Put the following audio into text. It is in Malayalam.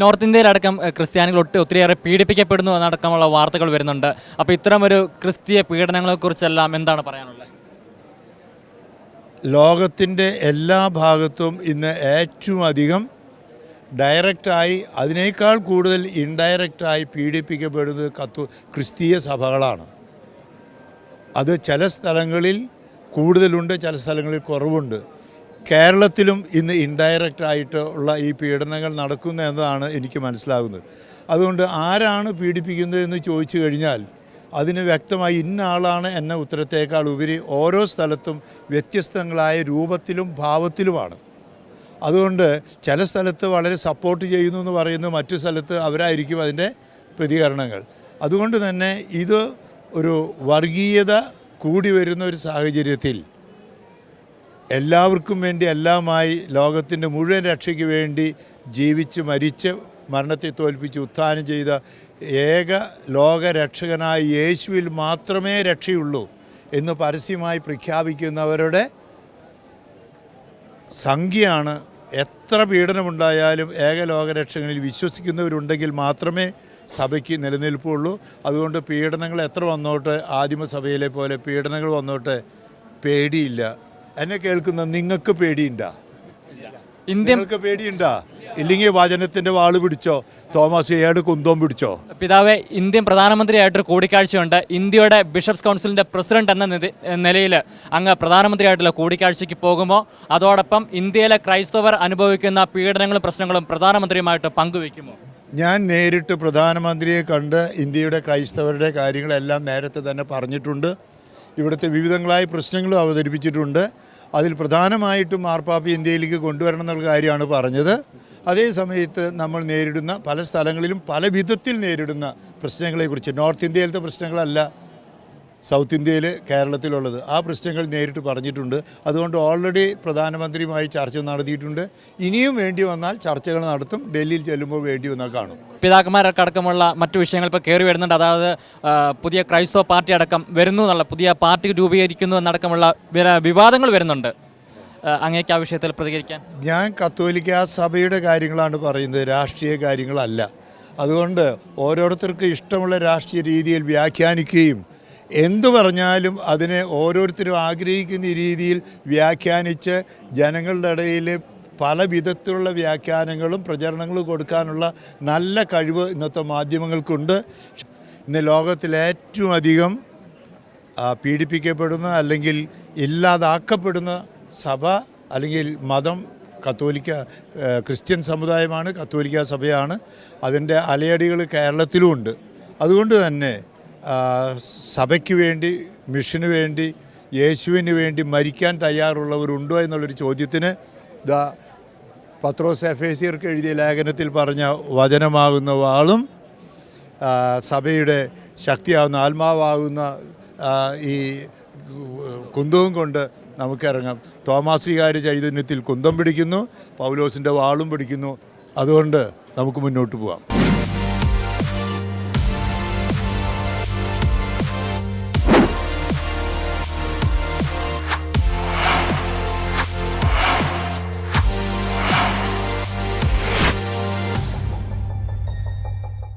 നോർത്ത് ഇന്ത്യയിലടക്കം ക്രിസ്ത്യാനികൾ ഒത്തിരിയേറെ പീഡിപ്പിക്കപ്പെടുന്നു എന്നടക്കമുള്ള വാർത്തകൾ വരുന്നുണ്ട്. അപ്പോൾ ഇത്തരമൊരു ക്രിസ്തീയ പീഡനങ്ങളെക്കുറിച്ചെല്ലാം എന്താണ് പറയാനുള്ളത്? ലോകത്തിൻ്റെ എല്ലാ ഭാഗത്തും ഇന്ന് ഏറ്റവും അധികം ഡയറക്റ്റായി അതിനേക്കാൾ കൂടുതൽ ഇൻഡയറക്റ്റായി പീഡിപ്പിക്കപ്പെടുന്നത് ക്രിസ്തീയ സഭകളാണ്. അത് ചില സ്ഥലങ്ങളിൽ കൂടുതലുണ്ട്, ചില സ്ഥലങ്ങളിൽ കുറവുണ്ട്. കേരളത്തിലും ഇന്ന് ഇൻഡയറക്റ്റായിട്ട് ഉള്ള ഈ പീഡനങ്ങൾ നടക്കുന്നു എന്നതാണ് എനിക്ക് മനസ്സിലാകുന്നത്. അതുകൊണ്ട് ആരാണ് പീഡിപ്പിക്കുന്നത് എന്ന് ചോദിച്ചു കഴിഞ്ഞാൽ അതിന് വ്യക്തമായി ഇന്ന ആളാണ് എന്ന ഉത്തരത്തേക്കാൾ ഉപരി ഓരോ സ്ഥലത്തും വ്യത്യസ്തങ്ങളായ രൂപത്തിലും ഭാവത്തിലുമാണ്. അതുകൊണ്ട് ചില സ്ഥലത്ത് വളരെ സപ്പോർട്ട് ചെയ്യുന്നു എന്ന് പറയുന്നു, മറ്റു സ്ഥലത്ത് അവരായിരിക്കും അതിൻ്റെ പ്രതികരണങ്ങൾ. അതുകൊണ്ട് തന്നെ ഇത് ഒരു വർഗീയത കൂടി വരുന്ന ഒരു സാഹചര്യത്തിൽ എല്ലാവർക്കും വേണ്ടി എല്ലാമായി ലോകത്തിൻ്റെ മുഴുവൻ രക്ഷയ്ക്ക് വേണ്ടി ജീവിച്ച് മരിച്ച് മരണത്തെ തോൽപ്പിച്ച് ഉത്ഥാനം ചെയ്ത ഏക ലോകരക്ഷകനായ യേശുവിൽ മാത്രമേ രക്ഷയുള്ളൂ എന്ന് പരസ്യമായി പ്രഖ്യാപിക്കുന്നവരുടെ സംഖ്യയാണ്. എത്ര പീഡനമുണ്ടായാലും ഏക ലോകരക്ഷകനിൽ വിശ്വസിക്കുന്നവരുണ്ടെങ്കിൽ മാത്രമേ സഭയ്ക്ക് നിലനിൽപ്പുള്ളൂ. അതുകൊണ്ട് പീഡനങ്ങൾ എത്ര വന്നോട്ടെ, ആദിമസഭയിലെ പോലെ പീഡനങ്ങൾ വന്നോട്ടെ, പേടിയില്ല. എന്നെ കേൾക്കുന്ന നിങ്ങൾക്ക് പേടിയുണ്ടാ? ഇന്ത്യക്ക് പേടിയുണ്ടാ? ഇല്ലെങ്കിൽ വചനത്തിൻ്റെ വാള് പിടിച്ചോ, തോമസ് ഏട് കുന്തവും പിടിച്ചോ. പിതാവെ, ഇന്ത്യൻ പ്രധാനമന്ത്രിയായിട്ടൊരു കൂടിക്കാഴ്ചയുണ്ട്. ഇന്ത്യയുടെ ബിഷപ്സ് കൗൺസിലിൻ്റെ പ്രസിഡന്റ് എന്ന നിലയിൽ അങ്ങ് പ്രധാനമന്ത്രിയായിട്ടുള്ള കൂടിക്കാഴ്ചയ്ക്ക് പോകുമ്പോൾ അതോടൊപ്പം ഇന്ത്യയിലെ ക്രൈസ്തവർ അനുഭവിക്കുന്ന പീഡനങ്ങളും പ്രശ്നങ്ങളും പ്രധാനമന്ത്രിയുമായിട്ട് പങ്കുവയ്ക്കുമോ? ഞാൻ നേരിട്ട് പ്രധാനമന്ത്രിയെ കണ്ട് ഇന്ത്യയുടെ ക്രൈസ്തവരുടെ കാര്യങ്ങളെല്ലാം നേരത്തെ തന്നെ പറഞ്ഞിട്ടുണ്ട്. ഇവിടുത്തെ വിവിധങ്ങളായ പ്രശ്നങ്ങളും അവതരിപ്പിച്ചിട്ടുണ്ട്. അതിൽ പ്രധാനമായിട്ടും മാർപ്പാപ്പ ഇന്ത്യയിലേക്ക് കൊണ്ടുവരണം എന്നുള്ള കാര്യമാണ് പറഞ്ഞത്. അതേ സമയത്ത് നമ്മൾ നേരിടുന്ന പല സ്ഥലങ്ങളിലും പല വിധത്തിൽ നേരിടുന്ന പ്രശ്നങ്ങളെക്കുറിച്ച്, നോർത്ത് ഇന്ത്യയിലത്തെ പ്രശ്നങ്ങളല്ല സൗത്ത് ഇന്ത്യയിൽ കേരളത്തിലുള്ളത്, ആ പ്രശ്നങ്ങൾ നേരിട്ട് പറഞ്ഞിട്ടുണ്ട്. അതുകൊണ്ട് ഓൾറെഡി പ്രധാനമന്ത്രിയുമായി ചർച്ച നടത്തിയിട്ടുണ്ട്. ഇനിയും വേണ്ടി വന്നാൽ ചർച്ചകൾ നടത്തും. ഡൽഹിയിൽ ചെല്ലുമ്പോൾ വേണ്ടി വന്നാൽ കാണും. പിതാക്കന്മാരൊക്കെ അടക്കമുള്ള മറ്റു വിഷയങ്ങൾ ഇപ്പോൾ കയറി വരുന്നുണ്ട്. അതായത് പുതിയ ക്രൈസ്തവ പാർട്ടി അടക്കം വരുന്നു എന്നുള്ള, പുതിയ പാർട്ടി രൂപീകരിക്കുന്നു എന്നടക്കമുള്ള വിവാദങ്ങൾ വരുന്നുണ്ട്. അങ്ങേക്ക് ആ വിഷയത്തിൽ പ്രതികരിക്കാൻ? ഞാൻ കത്തോലിക്ക സഭയുടെ കാര്യങ്ങളാണ് പറയുന്നത്, രാഷ്ട്രീയ കാര്യങ്ങളല്ല. അതുകൊണ്ട് ഓരോരുത്തർക്ക് ഇഷ്ടമുള്ള രാഷ്ട്രീയ രീതിയിൽ വ്യാഖ്യാനിക്കുകയും എന്തു പറഞ്ഞാലും അതിനെ ഓരോരുത്തരും ആഗ്രഹിക്കുന്ന രീതിയിൽ വ്യാഖ്യാനിച്ച് ജനങ്ങളുടെ ഇടയിൽ പല വിധത്തിലുള്ള വ്യാഖ്യാനങ്ങളും പ്രചരണങ്ങളും കൊടുക്കാനുള്ള നല്ല കഴിവ് ഇന്നത്തെ മാധ്യമങ്ങൾക്കുണ്ട്. ഇന്ന് ലോകത്തിൽ ഏറ്റവും അധികം പീഡിപ്പിക്കപ്പെടുന്ന അല്ലെങ്കിൽ ഇല്ലാതാക്കപ്പെടുന്ന സഭ അല്ലെങ്കിൽ മതം ക്രിസ്ത്യൻ സമുദായമാണ്, കത്തോലിക്ക സഭയാണ്. അതിൻ്റെ അലയടികൾ കേരളത്തിലുമുണ്ട്. അതുകൊണ്ട് തന്നെ സഭയ്ക്ക് വേണ്ടി, മിഷന് വേണ്ടി, യേശുവിന് വേണ്ടി മരിക്കാൻ തയ്യാറുള്ളവരുണ്ടോ എന്നുള്ളൊരു ചോദ്യത്തിന് പത്രോസ് എഫേസ്യർക്ക് എഴുതിയ ലേഖനത്തിൽ പറഞ്ഞ വചനമാകുന്ന വാളും സഭയുടെ ശക്തിയാകുന്ന ആത്മാവാകുന്ന ഈ കുന്തവും കൊണ്ട് നമുക്കിറങ്ങാം. തോമാശ്രീകാര് ചൈതന്യത്തിൽ കുന്തം പിടിക്കുന്നു, പൗലോസിൻ്റെ വാളും പിടിക്കുന്നു. അതുകൊണ്ട് നമുക്ക് മുന്നോട്ട് പോകാം.